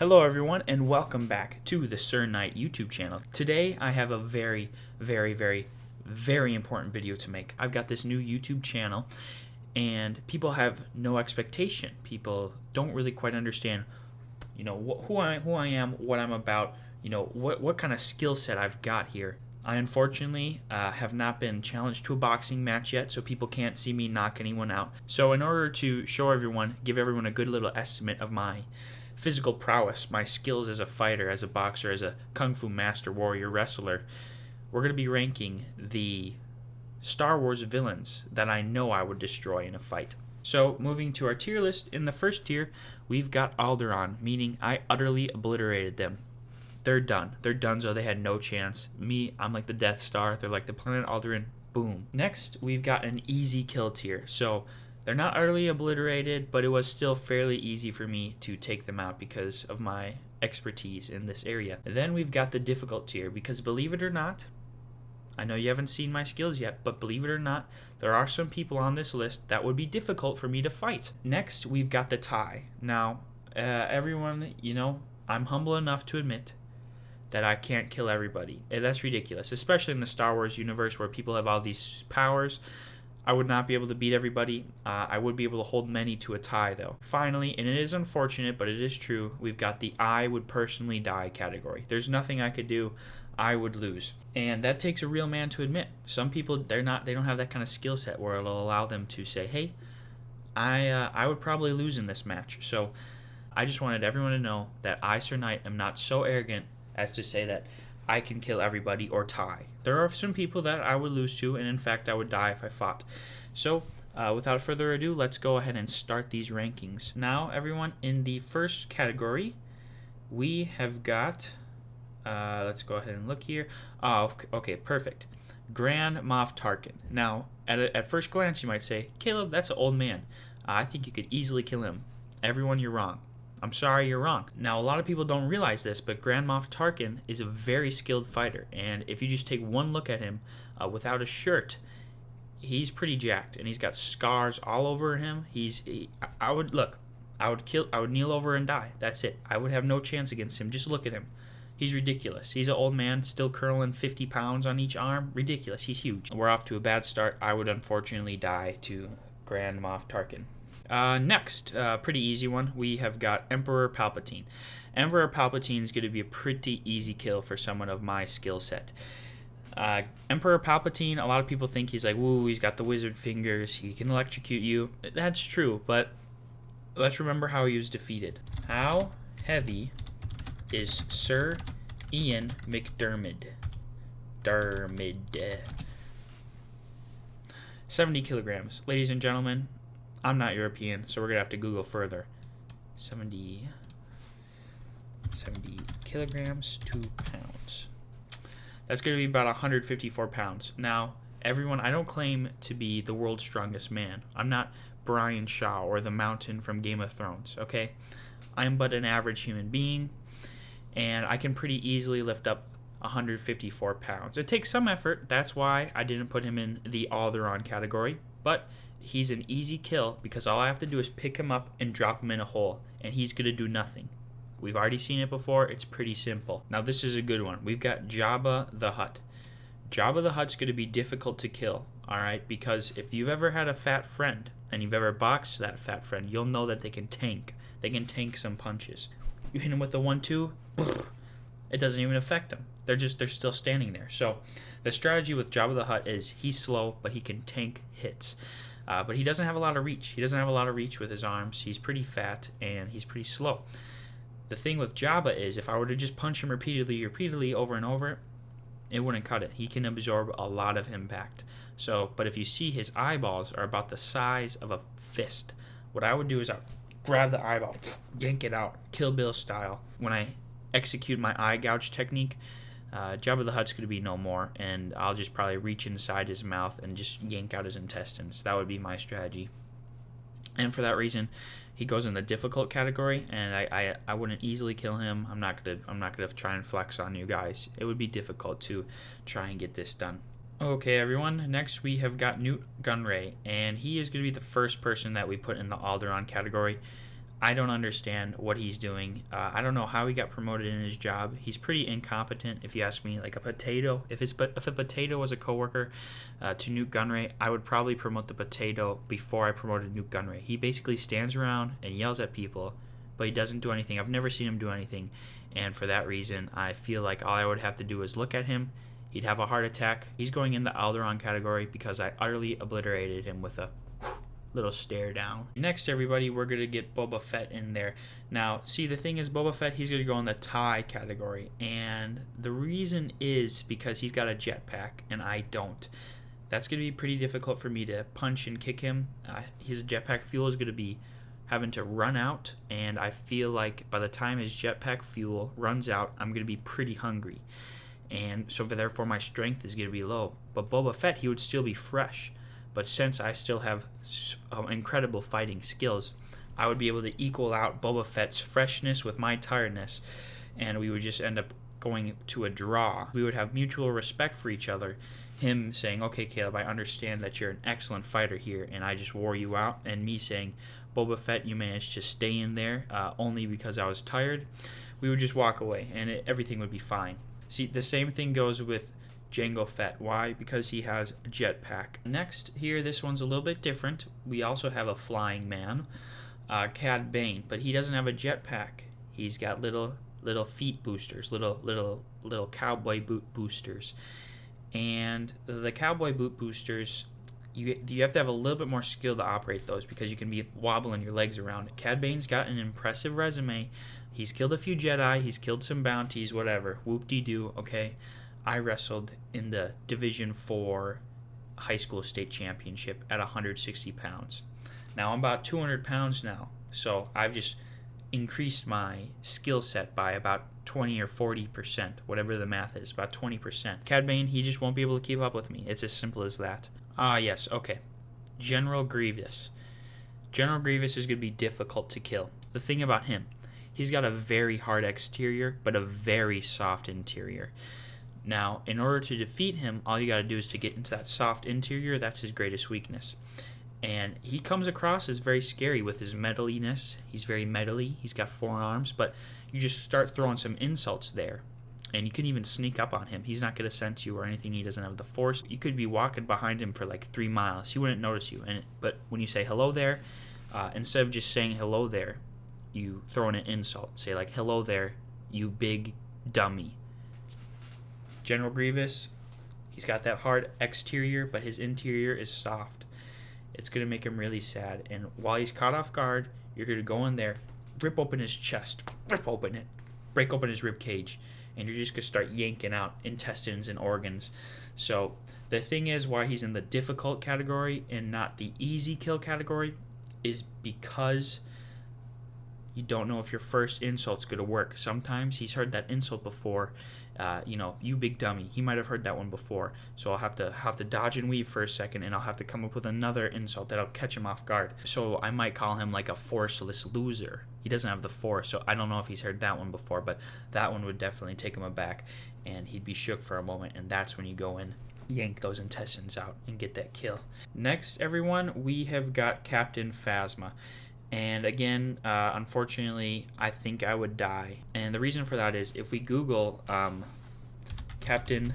Hello everyone and welcome back to the Sir Knight YouTube channel. Today I have a very important video to make. I've got this new YouTube channel and people have no expectation. People don't really quite understand, who I am, what I'm about, what kind of skill set I've got here. I unfortunately have not been challenged to a boxing match yet, so people can't see me knock anyone out. So in order to show everyone, give everyone a good little estimate of my physical prowess, my skills as a fighter, as a boxer, as a kung fu master, warrior, wrestler, we're going to be ranking the Star Wars villains that I know I would destroy in a fight. So moving to our tier list, in the first tier, we've got Alderaan, meaning I utterly obliterated them. They're done. They're donezo. They had no chance. Me, I'm like the Death Star. They're like the planet Alderaan. Boom. Next, we've got an easy kill tier. So they're not utterly obliterated, but it was still fairly easy for me to take them out because of my expertise in this area. Then we've got the difficult tier, because believe it or not, I know you haven't seen my skills yet, but believe it or not, there are some people on this list that would be difficult for me to fight. Next, we've got the tie. Now, everyone, I'm humble enough to admit that I can't kill everybody. That's ridiculous, especially in the Star Wars universe where people have all these powers. I would not be able to beat everybody. I would be able to hold many to a tie, though. Finally, and it is unfortunate, but it is true, we've got the I would personally die category. There's nothing I could do. I would lose. And that takes a real man to admit. Some people, they don't have that kind of skill set where it'll allow them to say, hey, I would probably lose in this match. So I just wanted everyone to know that I, Sir Knight, am not so arrogant as to say that I can kill everybody or tie. There are some people that I would lose to, and in fact I would die if I fought. So without further ado, let's go ahead and start these rankings. Now everyone, in the first category we have got, let's go ahead and look here. Oh, okay, perfect. Grand Moff Tarkin. Now at first glance you might say, Caleb, that's an old man. I think you could easily kill him. Everyone, you're wrong. I'm sorry, you're wrong. Now, a lot of people don't realize this, but Grand Moff Tarkin is a very skilled fighter, and if you just take one look at him without a shirt, he's pretty jacked, and he's got scars all over him. I would kneel over and die. That's it. I would have no chance against him. Just look at him. He's ridiculous. He's an old man, still curling 50 pounds on each arm. Ridiculous. He's huge. We're off to a bad start. I would unfortunately die to Grand Moff Tarkin. Next, pretty easy one, we have got Emperor Palpatine. Emperor Palpatine is going to be a pretty easy kill for someone of my skill set. Emperor Palpatine, a lot of people think he's like, woo, he's got the wizard fingers, he can electrocute you. That's true, but let's remember how he was defeated. How heavy is Sir Ian McDiarmid? 70 kilograms. Ladies and gentlemen, I'm not European, so we're going to have to Google further. 70 kilograms, 2 pounds. That's going to be about 154 pounds. Now, everyone, I don't claim to be the world's strongest man. I'm not Brian Shaw or the Mountain from Game of Thrones, okay? I'm but an average human being, and I can pretty easily lift up 154 pounds. It takes some effort. That's why I didn't put him in the Alderaan category, but he's an easy kill because all I have to do is pick him up and drop him in a hole, and he's going to do nothing. We've already seen it before. It's pretty simple. Now this is a good one. We've got Jabba the Hutt. Jabba the Hutt's going to be difficult to kill, alright? Because if you've ever had a fat friend and you've ever boxed that fat friend, you'll know that they can tank. They can tank some punches. You hit him with the 1-2, it doesn't even affect them. They're still standing there. So the strategy with Jabba the Hutt is he's slow, but he can tank hits. But he doesn't have a lot of reach. He doesn't have a lot of reach with his arms. He's pretty fat, and he's pretty slow. The thing with Jabba is if I were to just punch him repeatedly over and over, it wouldn't cut it. He can absorb a lot of impact. But if you see his eyeballs are about the size of a fist, what I would do is I'd grab the eyeball, yank it out, Kill Bill style. When I execute my eye gouge technique, Jabba the Hutt's going to be no more, and I'll just probably reach inside his mouth and just yank out his intestines. That would be my strategy. And for that reason, he goes in the difficult category, and I wouldn't easily kill him. I'm not gonna try and flex on you guys. It would be difficult to try and get this done. Okay, everyone. Next, we have got Nute Gunray, and he is going to be the first person that we put in the Alderaan category. I don't understand what he's doing. I don't know how he got promoted in his job. He's pretty incompetent, if you ask me. Like a potato. If a potato was a coworker to Nute Gunray, I would probably promote the potato before I promoted Nute Gunray. He basically stands around and yells at people, but he doesn't do anything. I've never seen him do anything, and for that reason, I feel like all I would have to do is look at him. He'd have a heart attack. He's going in the Alderaan category because I utterly obliterated him with a little stare down. Next, everybody, we're going to get Boba Fett in there. Now, see, the thing is, Boba Fett, he's going to go in the TIE category, and the reason is because he's got a jetpack, and I don't. That's going to be pretty difficult for me to punch and kick him. His jetpack fuel is going to be having to run out, and I feel like by the time his jetpack fuel runs out, I'm going to be pretty hungry. And so therefore my strength is going to be low. But Boba Fett, he would still be fresh. But since I still have incredible fighting skills, I would be able to equal out Boba Fett's freshness with my tiredness, and we would just end up going to a draw. We would have mutual respect for each other. Him saying, okay, Caleb, I understand that you're an excellent fighter here, and I just wore you out. And me saying, Boba Fett, you managed to stay in there only because I was tired. We would just walk away, and everything would be fine. See, the same thing goes with Jango Fett. Why? Because he has a jetpack. Next, here, this one's a little bit different. We also have a flying man, Cad Bane, but he doesn't have a jetpack. He's got little feet boosters, little cowboy boot boosters. And the cowboy boot boosters, you have to have a little bit more skill to operate those because you can be wobbling your legs around. Cad Bane's got an impressive resume. He's killed a few Jedi. He's killed some bounties, whatever. Whoop-de-doo, okay? I wrestled in the Division 4 high school state championship at 160 pounds. Now I'm about 200 pounds now, so I've just increased my skill set by about 20 or 40%, whatever the math is, about 20%. Cad Bane, he just won't be able to keep up with me. It's as simple as that. Yes, okay. General Grievous. General Grievous is going to be difficult to kill. The thing about him, he's got a very hard exterior, but a very soft interior. Now, in order to defeat him, all you got to do is to get into that soft interior. That's his greatest weakness. And he comes across as very scary with his metaliness. He's very metally. He's got 4 arms, but you just start throwing some insults there. And you can even sneak up on him. He's not going to sense you or anything. He doesn't have the force. You could be walking behind him for like 3 miles. He wouldn't notice you. But when you say hello there, instead of just saying hello there, you throw in an insult. Say like, hello there, you big dummy. General Grievous, he's got that hard exterior, but his interior is soft. It's going to make him really sad. And while he's caught off guard, you're going to go in there, rip open his chest, rip open it, break open his rib cage, and you're just going to start yanking out intestines and organs. So the thing is, why he's in the difficult category and not the easy kill category is because you don't know if your first insult's going to work. Sometimes he's heard that insult before. You big dummy. He might have heard that one before. So I'll have to dodge and weave for a second, and I'll have to come up with another insult that'll catch him off guard. So I might call him like a forceless loser. He doesn't have the force, so I don't know if he's heard that one before, but that one would definitely take him aback, and he'd be shook for a moment, and that's when you go in, yank those intestines out, and get that kill. Next, everyone, we have got Captain Phasma. And again, unfortunately, I think I would die. And the reason for that is if we Google Captain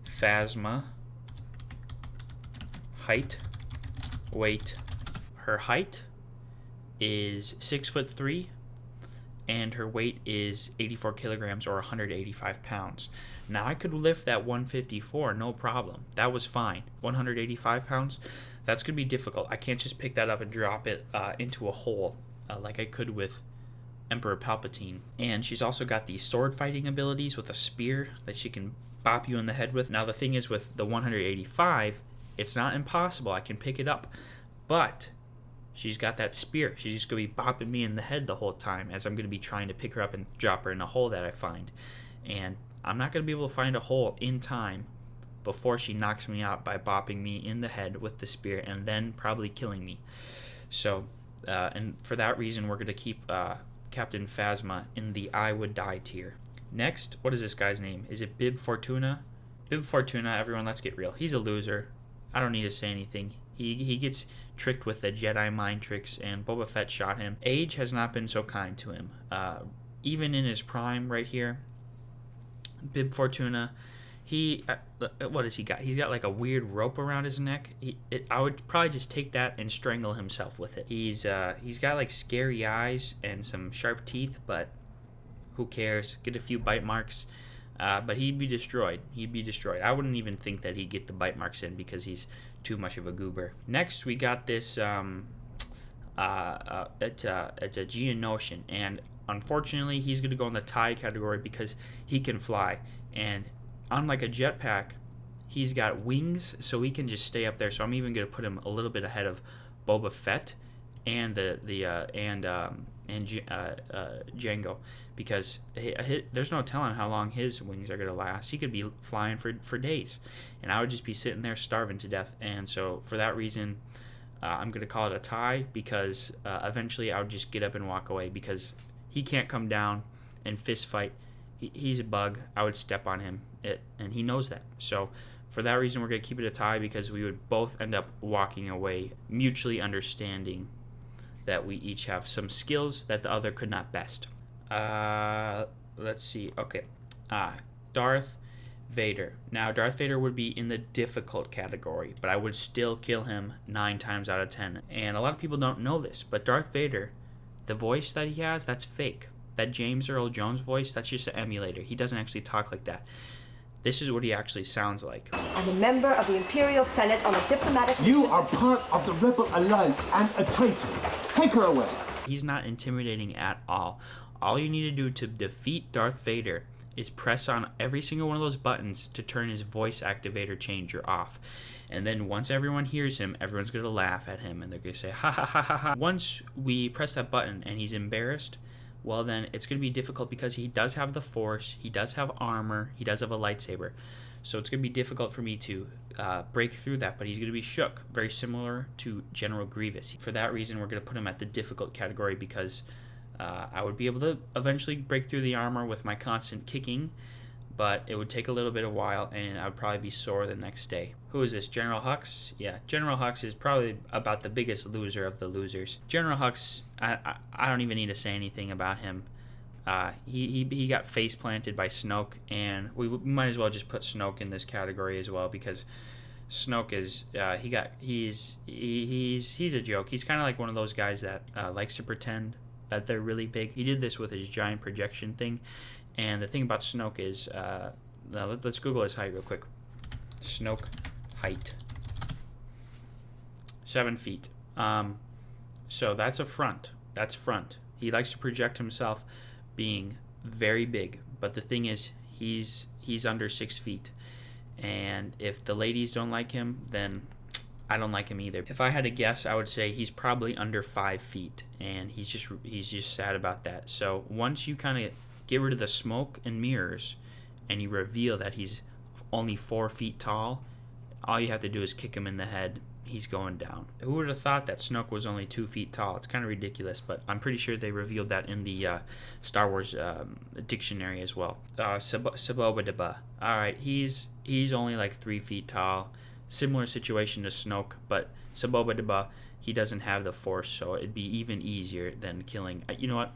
Phasma height, weight, her height is 6'3", and her weight is 84 kilograms or 185 pounds. Now I could lift that 154, no problem. That was fine. 185 pounds. That's going to be difficult. I can't just pick that up and drop it into a hole like I could with Emperor Palpatine. And she's also got these sword fighting abilities with a spear that she can bop you in the head with. Now the thing is with the 185, it's not impossible. I can pick it up. But she's got that spear. She's just going to be bopping me in the head the whole time as I'm going to be trying to pick her up and drop her in a hole that I find. And I'm not going to be able to find a hole in time before she knocks me out by bopping me in the head with the spear and then probably killing me. So, and for that reason, we're going to keep Captain Phasma in the I would die tier. Next, what is this guy's name? Is it Bib Fortuna? Bib Fortuna, everyone, let's get real. He's a loser. I don't need to say anything. He gets tricked with the Jedi mind tricks, and Boba Fett shot him. Age has not been so kind to him. Even in his prime right here, Bib Fortuna, what has he got? He's got like a weird rope around his neck. I would probably just take that and strangle himself with it. He's got like scary eyes and some sharp teeth, but who cares? Get a few bite marks. But he'd be destroyed. I wouldn't even think that he'd get the bite marks in because he's too much of a goober. Next, we got this. It's a Geonosian, and unfortunately, he's going to go in the TIE category because he can fly. And unlike a jetpack, he's got wings, so he can just stay up there. So I'm even going to put him a little bit ahead of Boba Fett and Jango, because there's no telling how long his wings are going to last. He could be flying for days, and I would just be sitting there starving to death. And so for that reason, I'm going to call it a tie, because eventually I would just get up and walk away, because he can't come down and fist fight. He's a bug. I would step on him, and he knows that. So for that reason, we're going to keep it a tie, because we would both end up walking away mutually understanding that we each have some skills that the other could not best. Let's see. Okay. Darth Vader. Now, Darth Vader would be in the difficult category, but I would still kill him 9 times out of 10. And a lot of people don't know this, but Darth Vader, the voice that he has, that's fake. That James Earl Jones voice, that's just an emulator. He doesn't actually talk like that. This is what he actually sounds like. I'm a member of the Imperial Senate on a diplomatic... You are part of the Rebel Alliance and a traitor. Take her away. He's not intimidating at all. All you need to do to defeat Darth Vader is press on every single one of those buttons to turn his voice activator changer off. And then once everyone hears him, everyone's going to laugh at him, and they're going to say, ha ha ha ha ha. Once we press that button and he's embarrassed, well, then it's going to be difficult, because he does have the Force, he does have armor, he does have a lightsaber. So it's going to be difficult for me to break through that, but he's going to be shook, very similar to General Grievous. For that reason, we're going to put him at the difficult category, because I would be able to eventually break through the armor with my constant kicking, but it would take a little bit of while, and I would probably be sore the next day. Who is this? General Hux? Yeah, General Hux is probably about the biggest loser of the losers. General Hux, I don't even need to say anything about him. He got face planted by Snoke, and we might as well just put Snoke in this category as well, because Snoke is he's a joke. He's kind of like one of those guys that likes to pretend that they're really big. He did this with his giant projection thing. And the thing about Snoke is, let's Google his height real quick. Snoke height. 7 feet. So that's a front. That's front. He likes to project himself being very big. But the thing is, he's under 6 feet. And if the ladies don't like him, then I don't like him either. If I had to guess, I would say he's probably under 5 feet. And he's just sad about that. So once you kind of get rid of the smoke and mirrors, and you reveal that he's only 4 feet tall, all you have to do is kick him in the head. He's going down. Who would have thought that Snoke was only 2 feet tall? It's kind of ridiculous, but I'm pretty sure they revealed that in the Star Wars dictionary as well. Sebobadaba. All right, he's only like 3 feet tall. Similar situation to Snoke, but Sebobadaba, he doesn't have the Force, so it'd be even easier than killing. You know what?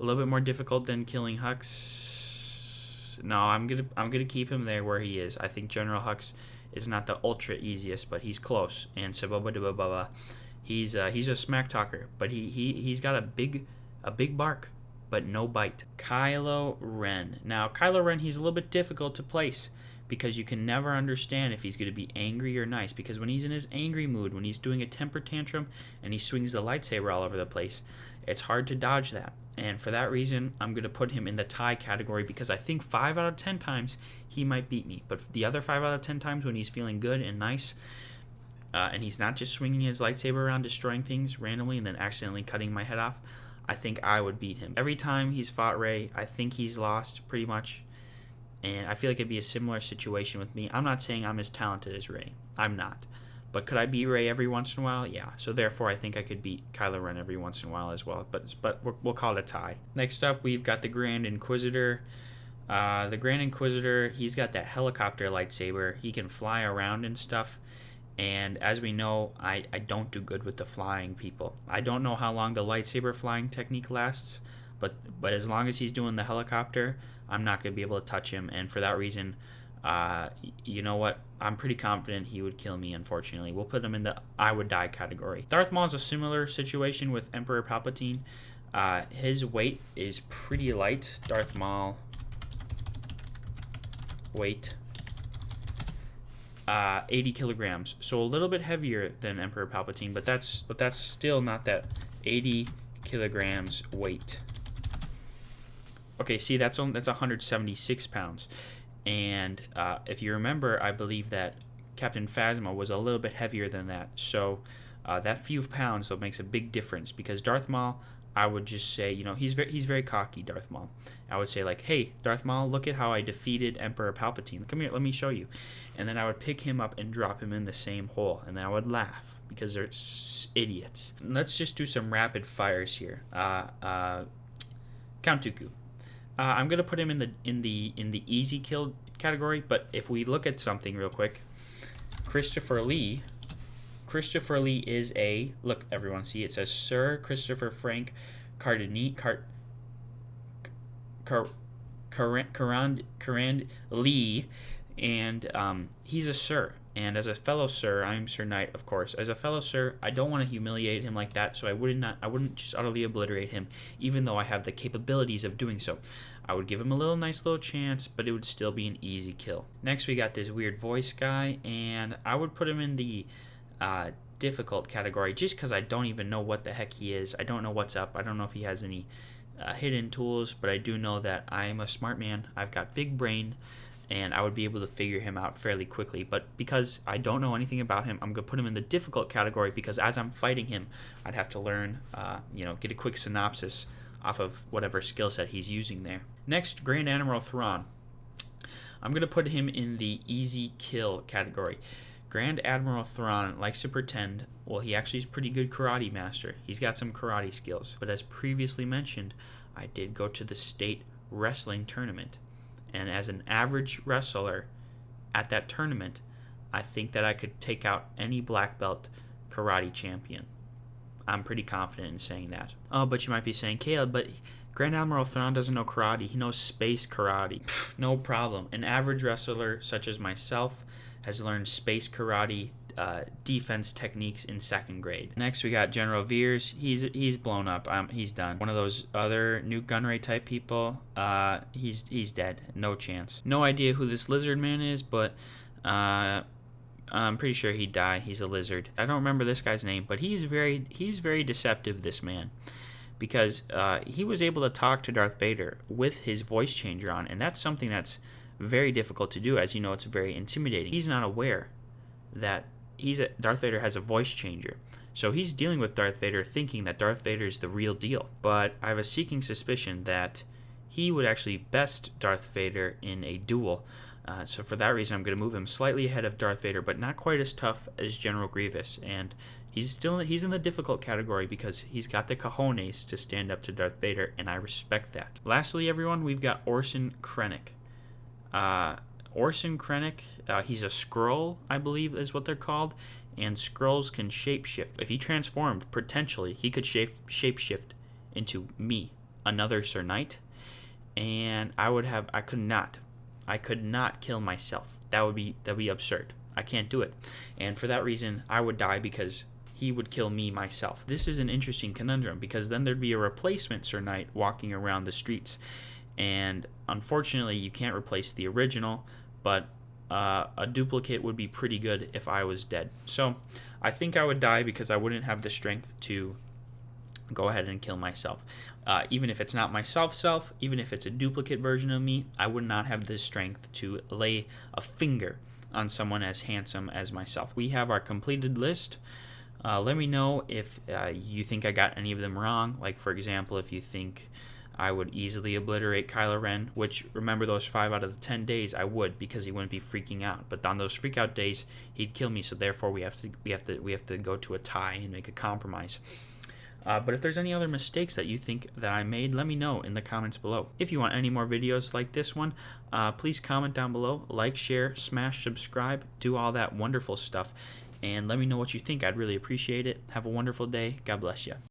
A little bit more difficult than killing Hux. No, I'm gonna keep him there where he is. I think General Hux is not the ultra easiest, but he's close. And Sebobadaba, he's a smack talker, but he's got a big bark, but no bite. Kylo Ren. Now Kylo Ren, he's a little bit difficult to place, because you can never understand if he's going to be angry or nice, because when he's in his angry mood, when he's doing a temper tantrum and he swings the lightsaber all over the place, it's hard to dodge that. And for that reason, I'm going to put him in the tie category, because I think 5 out of 10 times he might beat me. But the other 5 out of 10 times when he's feeling good and nice, and he's not just swinging his lightsaber around destroying things randomly and then accidentally cutting my head off, I think I would beat him. Every time he's fought Rey, I think he's lost pretty much. And I feel like it'd be a similar situation with me. I'm not saying I'm as talented as Rey. I'm not. But could I beat Rey every once in a while? Yeah. So therefore, I think I could beat Kylo Ren every once in a while as well. But we'll call it a tie. Next up, we've got the Grand Inquisitor. The Grand Inquisitor, he's got that helicopter lightsaber. He can fly around and stuff. And as we know, I don't do good with the flying people. I don't know how long the lightsaber flying technique lasts, but as long as he's doing the helicopter, I'm not going to be able to touch him. And for that reason, you know what? I'm pretty confident he would kill me, unfortunately. We'll put him in the I would die category. Darth Maul is a similar situation with Emperor Palpatine. His weight is pretty light. Darth Maul weight 80 kilograms, so a little bit heavier than Emperor Palpatine, but that's still not that 80 kilograms weight. Okay, see, that's 176 pounds, and if you remember, I believe that Captain Phasma was a little bit heavier than that, so that few pounds though makes a big difference, because Darth Maul, I would just say, you know, he's very cocky, Darth Maul. I would say, like, hey, Darth Maul, look at how I defeated Emperor Palpatine. Come here, let me show you. And then I would pick him up and drop him in the same hole, and then I would laugh because they're idiots. Let's just do some rapid fires here. Count Dooku. I'm gonna put him in the easy kill category, but if we look at something real quick, Christopher Lee is a, look everyone, see it says Sir Christopher Frank Cardini Carand Lee, and he's a Sir, and as a fellow Sir, I'm Sir Knight, of course. As a fellow Sir, I don't want to humiliate him like that, so I wouldn't just utterly obliterate him, even though I have the capabilities of doing so. I would give him a nice little chance, but it would still be an easy kill. Next, we got this weird voice guy, and I would put him in the difficult category just because I don't even know what the heck he is. I don't know what's up. I don't know if he has any hidden tools, but I do know that I am a smart man. I've got big brain, and I would be able to figure him out fairly quickly. But because I don't know anything about him, I'm going to put him in the difficult category, because as I'm fighting him, I'd have to learn, get a quick synopsis off of whatever skill set he's using there. Next, Grand Admiral Thrawn. I'm going to put him in the easy kill category. Grand Admiral Thrawn likes to pretend, well, he actually is a pretty good karate master. He's got some karate skills. But as previously mentioned, I did go to the state wrestling tournament. And as an average wrestler at that tournament, I think that I could take out any black belt karate champion. I'm pretty confident in saying that. Oh, but you might be saying, Caleb, but Grand Admiral Thrawn doesn't know karate. He knows space karate. No problem. An average wrestler such as myself has learned space karate defense techniques in 2nd grade. Next, we got General Veers. He's blown up. He's done. One of those other Nute Gunray type people. He's dead. No chance. No idea who this lizard man is, but I'm pretty sure he'd die. He's a lizard. I don't remember this guy's name, but he's very deceptive, this man, because he was able to talk to Darth Vader with his voice changer on, and that's something that's very difficult to do. As you know, it's very intimidating. He's not aware that Darth Vader has a voice changer, so he's dealing with Darth Vader thinking that Darth Vader is the real deal. But I have a seeking suspicion that he would actually best Darth Vader in a duel. So for that reason, I'm going to move him slightly ahead of Darth Vader, but not quite as tough as General Grievous. And he's in the difficult category because he's got the cojones to stand up to Darth Vader, and I respect that. Lastly, everyone, we've got Orson Krennic. Orson Krennic, he's a Skrull, I believe is what they're called, and Skrulls can shapeshift. If he transformed, potentially, he could shapeshift into me, another Sir Knight, and I could not kill myself. That would be absurd. I can't do it. And for that reason, I would die because he would kill me myself. This is an interesting conundrum, because then there'd be a replacement Sir Knight walking around the streets. And unfortunately, you can't replace the original, but a duplicate would be pretty good if I was dead. So I think I would die because I wouldn't have the strength to go ahead and kill myself. Even if it's not myself, even if it's a duplicate version of me, I would not have the strength to lay a finger on someone as handsome as myself. We have our completed list. Let me know if you think I got any of them wrong. Like, for example, if you think I would easily obliterate Kylo Ren, which, remember, those 5 out of the 10 days I would, because he wouldn't be freaking out. But on those freak out days, he'd kill me. So therefore, we have to go to a tie and make a compromise. But if there's any other mistakes that you think that I made, let me know in the comments below. If you want any more videos like this one, please comment down below, like, share, smash, subscribe, do all that wonderful stuff. and let me know what you think. I'd really appreciate it. Have a wonderful day. God bless you.